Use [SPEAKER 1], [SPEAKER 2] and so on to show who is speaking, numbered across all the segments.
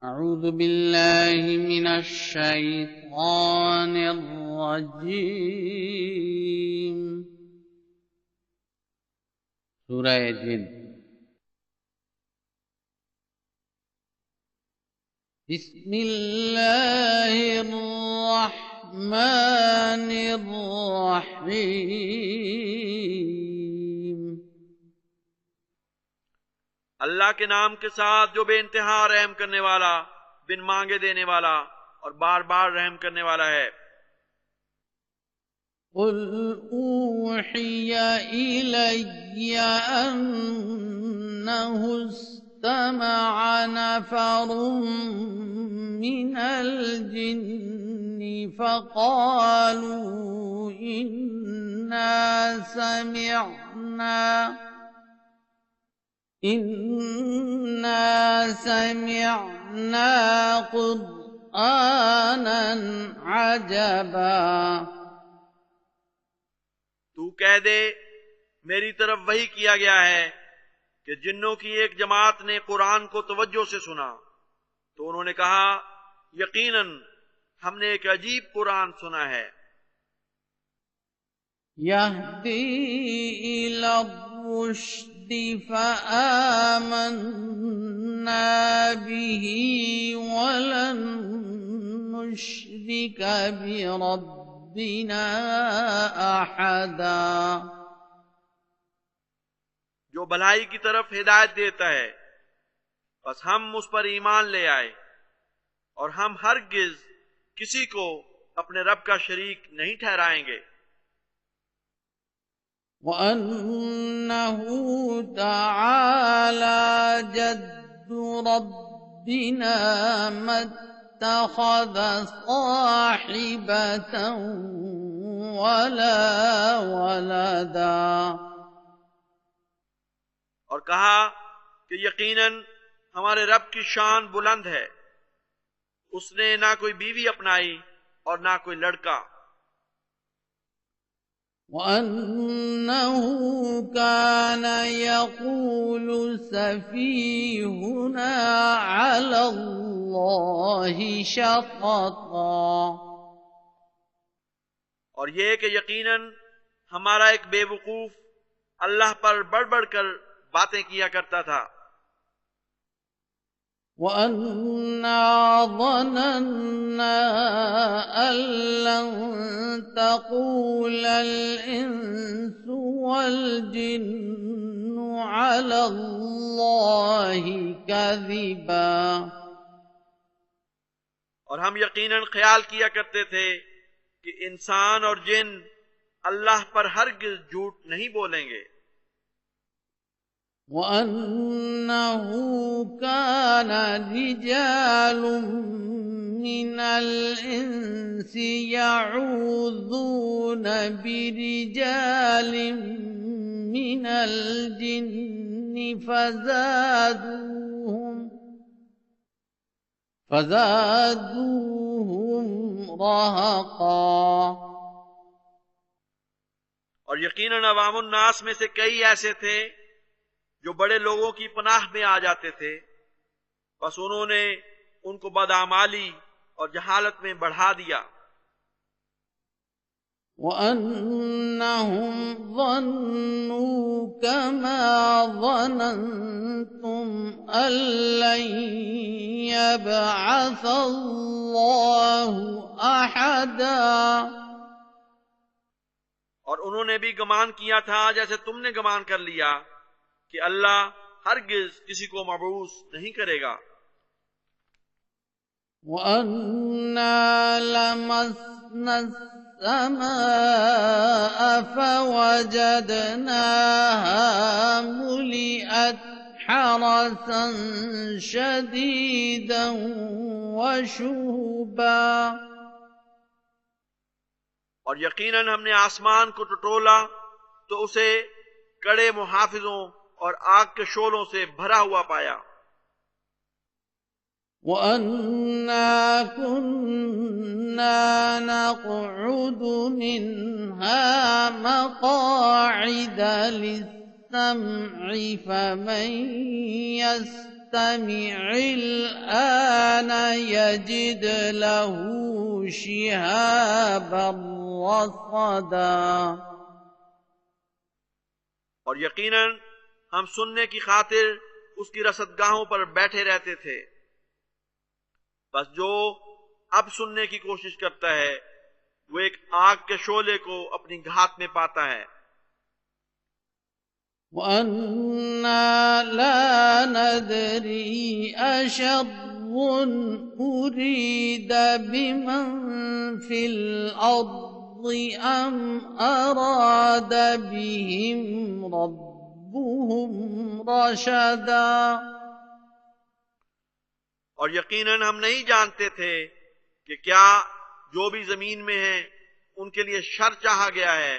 [SPEAKER 1] أعوذ بالله من الشيطان الرجيم सूरह जिन बिस्मिल्लाहिर्रहमानिर्रहीम
[SPEAKER 2] अल्लाह के नाम के साथ जो बेइंतहा रहम करने वाला, बिन मांगे देने वाला और बार बार रहम करने वाला है।
[SPEAKER 1] क़ुल ऊहिया इलय्या अन्नहु इस्तमअ नफ़रुम मिनल जिन्नि फ़क़ालू इन्ना समिअना क़ुरआनन अजबा।
[SPEAKER 2] तू कह दे, मेरी तरफ वही किया गया है कि जिन्नों की एक जमात ने कुरान को तवज्जो से सुना तो उन्होंने कहा, यकीनन हमने एक अजीब कुरान सुना है।
[SPEAKER 1] यहदी इला रुश्दि फ़आमन्ना बिही वलन नुश्रिक बिरब्बिना अहदा।
[SPEAKER 2] जो भलाई की तरफ हिदायत देता है, बस हम उस पर ईमान ले आए और हम हरगिज किसी को अपने रब का शरीक नहीं ठहराएंगे।
[SPEAKER 1] वअन्नहु तआला जद्दु रब्बिना मत्तखज़ साहिबतन वला वलदा।
[SPEAKER 2] और कहा कि यकीनन हमारे रब की शान बुलंद है, उसने ना कोई बीवी अपनाई और ना कोई लड़का।
[SPEAKER 1] वअन्नहु कान यक़ूलु सफ़ीहुना अलल्लाहि शक़ता।
[SPEAKER 2] और ये कि यकीनन हमारा एक बेवकूफ अल्लाह पर बढ़ बढ़ कर बातें किया करता था।
[SPEAKER 1] वअन्ना ظننا अन लन तक़ूलल इंसु वल जिन्नु अलल्लाहि कज़िबा।
[SPEAKER 2] और हम यकीनन ख्याल किया करते थे कि इंसान और जिन अल्लाह पर हरगिज झूठ नहीं बोलेंगे।
[SPEAKER 1] وأنه كان رجال من الإنس يعوذون برجال من الجن فزادوهم رهقا।
[SPEAKER 2] और यकीनन अवामुन नास में से कई ऐसे थे जो बड़े लोगों की पनाह में आ जाते थे, बस उन्होंने उनको बदआमाली और जहालत में बढ़ा दिया।
[SPEAKER 1] वअन्नहुम ظنوا कमा ظننتم अल्लन यबअस अल्लाहु अहदा।
[SPEAKER 2] और उन्होंने भी गुमान किया था जैसे तुमने गुमान कर लिया कि अल्लाह हरगिज किसी को मबऊस नहीं करेगा।
[SPEAKER 1] वअन्ना लमस्ना अस्समाअ फवजदनाहा मुलिअत हरसन शदीदन वशुहुबा।
[SPEAKER 2] और यकीनन हमने आसमान को टटोला तो उसे कड़े मुहाफिजों और आग के शोलों से भरा हुआ पाया।
[SPEAKER 1] वअन्ना कुन्ना नक़उदु मिन्हा मक़ाइद लिस्सम्इ फमन यस्तमि'ल आन كان يجد له شهابا رصدا
[SPEAKER 2] और यकीनन हम सुनने की खातिर उसकी रसदगाहों पर बैठे रहते थे। बस जो अब सुनने की कोशिश करता है वो एक आग के शोले को अपनी घात में पाता है।
[SPEAKER 1] وأنا لا ندري أشر أريد بمن في الأرض أم أراد بهم ربهم رشدا
[SPEAKER 2] और यकीनन हम नहीं जानते थे कि क्या जो भी जमीन में है उनके लिए शर चाहा गया है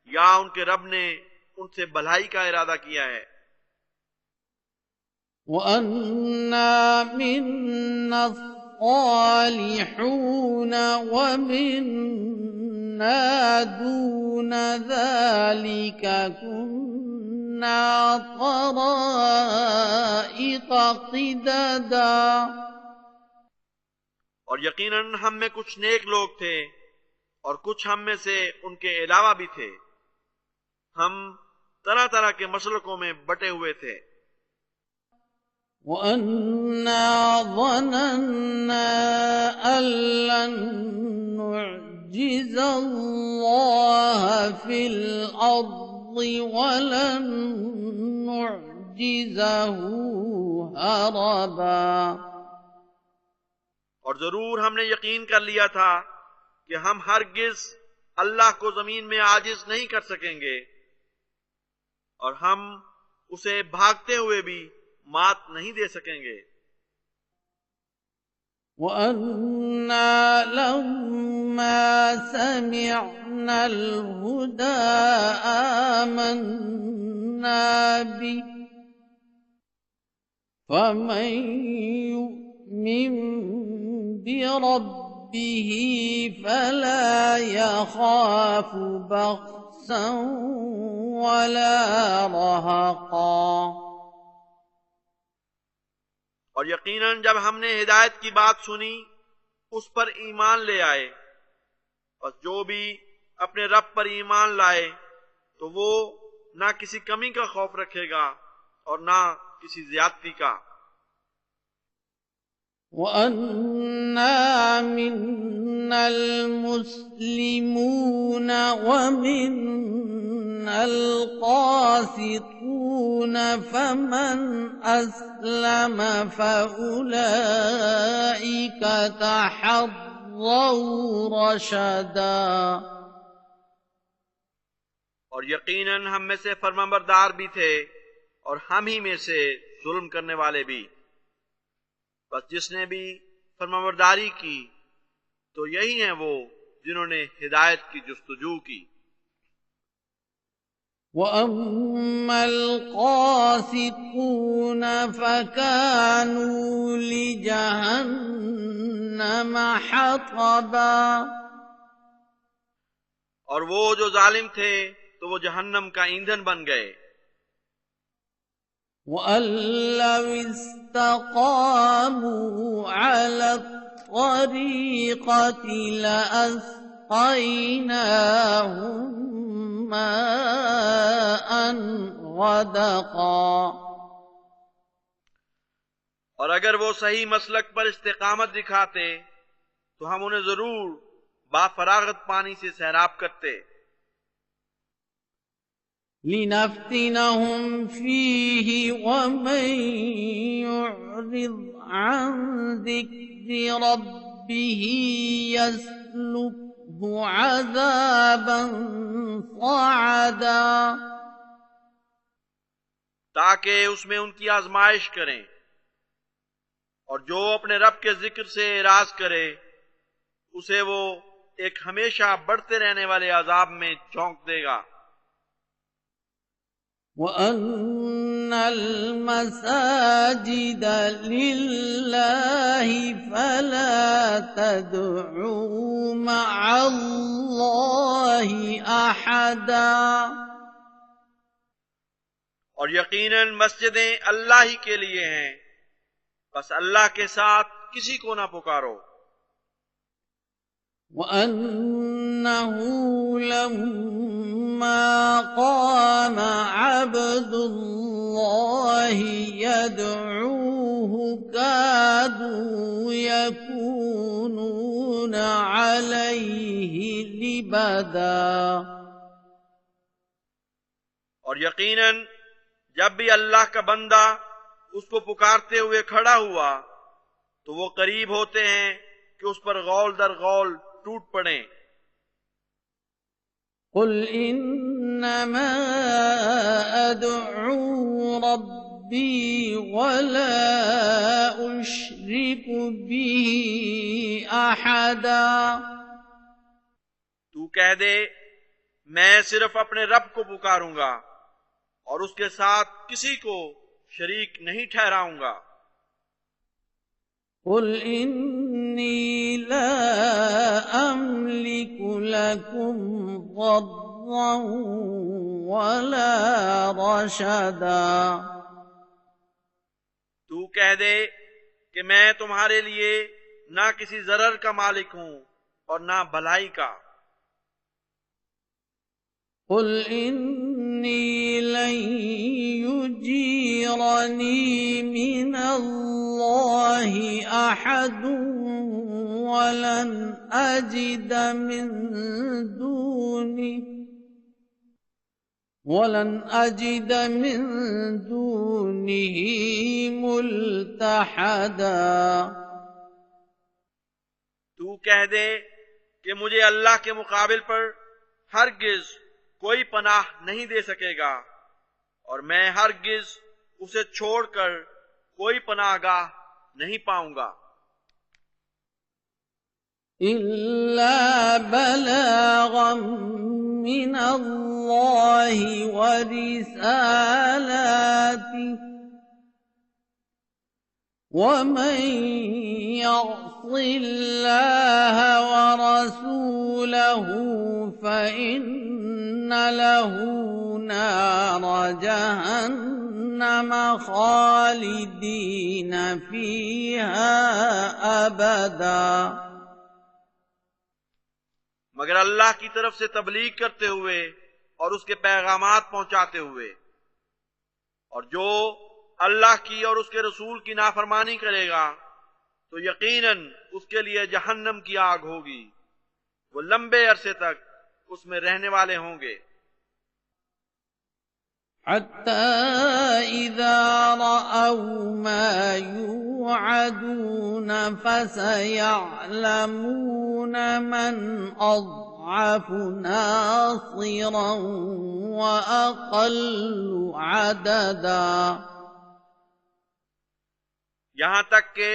[SPEAKER 2] या उनके रब ने उनसे भलाई का इरादा किया है।
[SPEAKER 1] وأنا منا الصالحون ومنا دون ذلك كنا طرائق قددا
[SPEAKER 2] और यकीनन हम में कुछ नेक लोग थे और कुछ हम में से उनके अलावा भी थे। हम तरह तरह के मसलकों में बटे हुए थे।
[SPEAKER 1] وأنا ظننا أن لن نعجز الله في الأرض ولن نعجزه هربا
[SPEAKER 2] और जरूर हमने यकीन कर लिया था कि हम हरगिज अल्लाह को जमीन में आजिज नहीं कर सकेंगे और हम उसे भागते हुए भी मात नहीं दे सकेंगे।
[SPEAKER 1] وأنا لما سمعنا الهدى آمنا به فمن يؤمن بربه فلا يخاف بخسا ولا رهقا
[SPEAKER 2] और यकीनन जब हमने हिदायत की बात सुनी उस पर ईमान ले आए। और जो भी अपने रब पर ईमान लाए तो वो ना किसी कमी का खौफ रखेगा और ना किसी ज्यादती का।
[SPEAKER 1] وأنا منا المسلمون ومنا القاسطون فمن أسلم فأولئك تحروا رشدا
[SPEAKER 2] और यकीनन हम में से फरमाबरदार भी थे और हम ही में से जुल्म करने वाले भी। बस जिसने भी फरमाबरदारी की तो यही हैं वो जिन्होंने हिदायत की जुस्तजू की।
[SPEAKER 1] وأما القاسطون فكانوا لجهنم حطبا
[SPEAKER 2] और वो जो जालिम थे तो वो जहन्नम का ईंधन बन गए।
[SPEAKER 1] وأن لو استقاموا على الطريقة لأسقيناهم ماء غدقا
[SPEAKER 2] और अगर वो सही मसलक पर इस्तिकामत दिखाते तो हम उन्हें जरूर बाफरागत पानी से सैराब करते।
[SPEAKER 1] لنفتنهم فيه ومن يعرض عن ذكر ربه يسلكه عذابا صعدا
[SPEAKER 2] ताकि उसमें उनकी आजमाइश करें और जो अपने रब के जिक्र से इराज करे उसे वो एक हमेशा बढ़ते रहने वाले अजाब में झोंक देगा।
[SPEAKER 1] وأن المساجد لله فلا تدعوا مع الله أحدا
[SPEAKER 2] और यकीनन मस्जिदें अल्लाह ही के लिए हैं, बस अल्लाह के साथ किसी को ना पुकारो।
[SPEAKER 1] وأنه لما قام عبد الله يدعوه كادوا يكونون عليه لبدا।
[SPEAKER 2] और यकीनन जब भी अल्लाह का बंदा उसको पुकारते हुए खड़ा हुआ तो वो करीब होते हैं कि उस पर गौल दर गौल टूट पड़े।
[SPEAKER 1] قل إنما أدعو ربي ولا أشرك به أحدا।
[SPEAKER 2] तू कह दे मैं सिर्फ अपने रब को पुकारूंगा और उसके साथ किसी को शरीक नहीं ठहराऊंगा।
[SPEAKER 1] قل إني لا أملك لكم ضرا ولا رشدا।
[SPEAKER 2] तू कह दे कि मैं तुम्हारे लिए ना किसी जरर का मालिक हूं और ना भलाई का।
[SPEAKER 1] قل إني لن يجيرني من الله أحد ولن أجد من دونه ملتحدا।
[SPEAKER 2] तू कह दे कि मुझे अल्लाह के मुकाबिल पर हरगिज कोई पनाह नहीं दे सकेगा और मैं हरगिज उसे छोड़कर कोई पनाहगाह नहीं पाऊंगा।
[SPEAKER 1] إلا بلاغا من الله ورسالاته ومن يعص الله ورسوله فإن له نار جهنم خالدين فيها أبدا।
[SPEAKER 2] मगर अल्लाह की तरफ से तबलीग करते हुए और उसके पैगामात पहुंचाते हुए, और जो अल्लाह की और उसके रसूल की नाफरमानी करेगा तो यकीनन उसके लिए जहन्नम की आग होगी, वो लंबे अरसे तक उसमें रहने वाले होंगे।
[SPEAKER 1] حتى إذا رأوا ما يوعدون فسيعلمون من أضعف ناصرا وأقل عددا।
[SPEAKER 2] यहां तक कि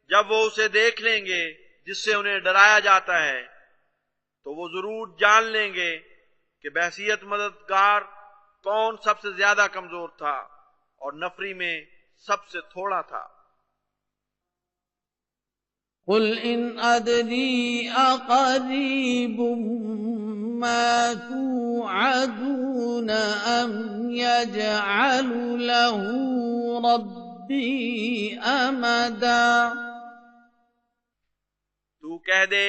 [SPEAKER 2] जब वो उसे देख लेंगे जिससे उन्हें डराया जाता है तो वो जरूर जान लेंगे कि बहसीयत मददगार कौन सबसे ज्यादा कमजोर था और नफरी में सबसे थोड़ा था।
[SPEAKER 1] قل إن أدري أقريب ما توعدون أم يجعل له ربي أمدا।
[SPEAKER 2] तू कह दे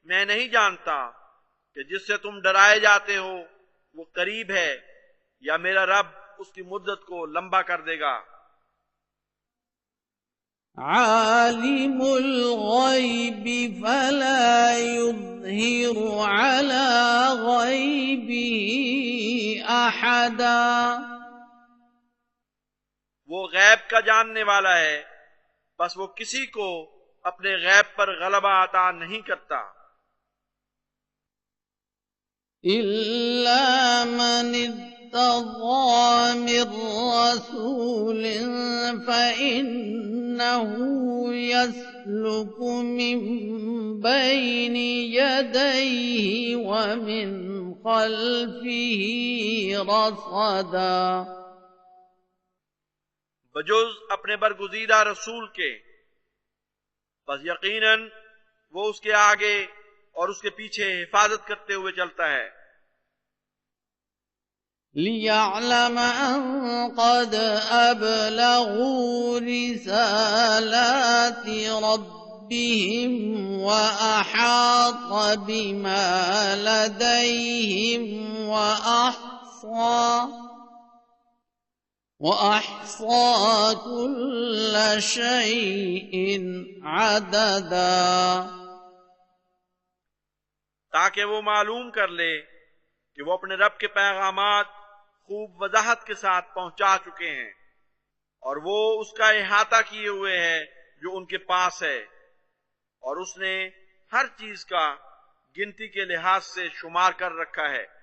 [SPEAKER 2] मैं नहीं जानता कि जिससे तुम डराए जाते हो वो करीब है या मेरा रब उसकी मुद्दत को लंबा कर देगा।
[SPEAKER 1] आलिमुल गैबि फला युज़हिरु अला गैबिही अहदा।
[SPEAKER 2] वो गैब का जानने वाला है, बस वो किसी को अपने गैब पर गलबा अता नहीं करता।
[SPEAKER 1] इल्ला मन इत्तग़ा मिर रसूल फ़इन्नहु यस्लुकु मिन बैनि यदैहि व मिन ख़ल्फ़िही रसदा।
[SPEAKER 2] बजुज़ अपने बरगुज़ीदा रसूल के, बस यकीनन वो उसके आगे और उसके पीछे हिफाजत करते हुए चलता है।
[SPEAKER 1] ليعلم أن قد أبلغوا رسالات ربهم وأحاط بما لديهم وأحصى كل شيء عددا
[SPEAKER 2] ताकि वो मालूम कर ले कि वो अपने रब के पैगामात खूब वजाहत के साथ पहुंचा चुके हैं और वो उसका इहाता किए हुए है जो उनके पास है, और उसने हर चीज का गिनती के लिहाज से शुमार कर रखा है।